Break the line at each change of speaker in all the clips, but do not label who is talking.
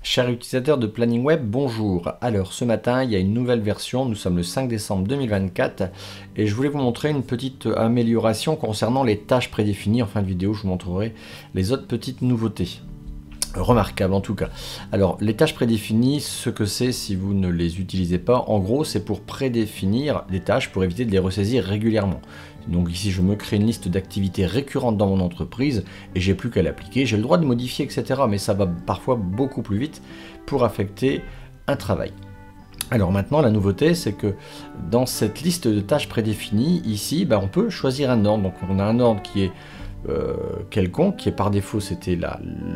Chers utilisateurs de Planning Web, bonjour. Alors ce matin, il y a une nouvelle version, nous sommes le 5 décembre 2024 et je voulais vous montrer une petite amélioration concernant les tâches prédéfinies. En fin de vidéo, je vous montrerai les autres petites nouveautés. Remarquables en tout cas. Alors les tâches prédéfinies, ce que c'est si vous ne les utilisez pas, en gros c'est pour prédéfinir des tâches pour éviter de les ressaisir régulièrement. Donc ici je me crée une liste d'activités récurrentes dans mon entreprise et j'ai plus qu'à l'appliquer. J'ai le droit de modifier etc. mais ça va parfois beaucoup plus vite pour affecter un travail. Alors maintenant la nouveauté c'est que dans cette liste de tâches prédéfinies, ici on peut choisir un ordre. Donc on a un ordre qui est quelconque, qui est par défaut c'était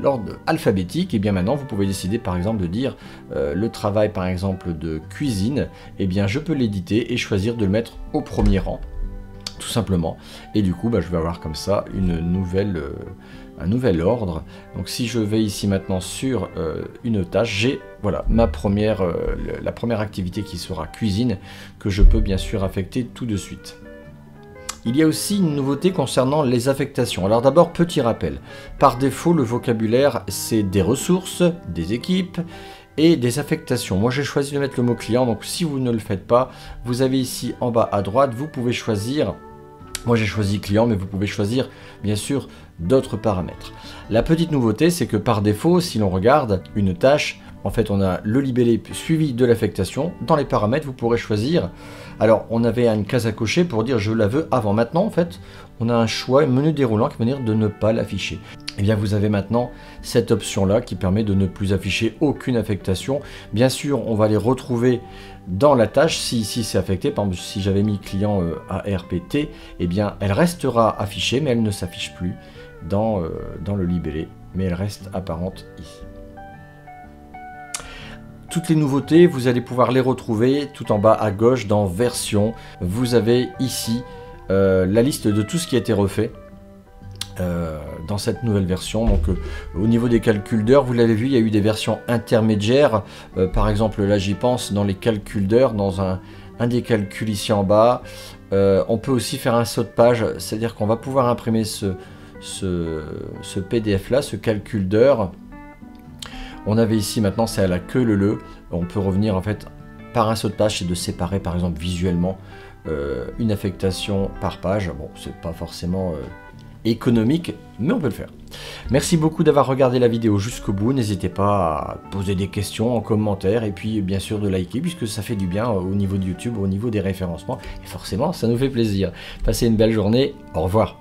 l'ordre alphabétique, et bien maintenant vous pouvez décider par exemple de dire le travail par exemple de cuisine, et bien je peux l'éditer et choisir de le mettre au premier rang tout simplement, et du coup je vais avoir comme ça un nouvel ordre. Donc si je vais ici maintenant sur une tâche, j'ai voilà la première activité qui sera cuisine, que je peux bien sûr affecter tout de suite. Il y a aussi une nouveauté concernant les affectations. Alors d'abord, petit rappel. Par défaut, le vocabulaire, c'est des ressources, des équipes et des affectations. Moi, j'ai choisi de mettre le mot client, donc si vous ne le faites pas, vous avez ici en bas à droite, vous pouvez choisir. Moi, j'ai choisi client, mais vous pouvez choisir, bien sûr, d'autres paramètres. La petite nouveauté, c'est que par défaut, si l'on regarde une tâche, en fait, on a le libellé suivi de l'affectation. Dans les paramètres, vous pourrez choisir. Alors, on avait une case à cocher pour dire je la veux avant. Maintenant, en fait, on a un choix, un menu déroulant qui va dire de ne pas l'afficher. Et bien, vous avez maintenant cette option-là qui permet de ne plus afficher aucune affectation. Bien sûr, on va les retrouver dans la tâche. Si ici c'est affecté, par exemple, si j'avais mis client ARPT, eh bien, elle restera affichée, mais elle ne s'affiche plus dans le libellé, mais elle reste apparente ici. Toutes les nouveautés, vous allez pouvoir les retrouver tout en bas à gauche dans version. Vous avez ici la liste de tout ce qui a été refait dans cette nouvelle version. Donc au niveau des calculs d'heures, vous l'avez vu, il y a eu des versions intermédiaires. Par exemple, là j'y pense, dans les calculs d'heures, dans un des calculs ici en bas, on peut aussi faire un saut de page, c'est-à-dire qu'on va pouvoir imprimer ce PDF là, ce calcul d'heures. On avait ici, maintenant c'est à la queue leu. On peut revenir en fait par un saut de page, c'est de séparer par exemple visuellement une affectation par page. Bon, c'est pas forcément économique, mais on peut le faire. Merci beaucoup d'avoir regardé la vidéo jusqu'au bout. N'hésitez pas à poser des questions en commentaire et puis bien sûr de liker puisque ça fait du bien au niveau de YouTube, au niveau des référencements. Et forcément, ça nous fait plaisir. Passez une belle journée. Au revoir.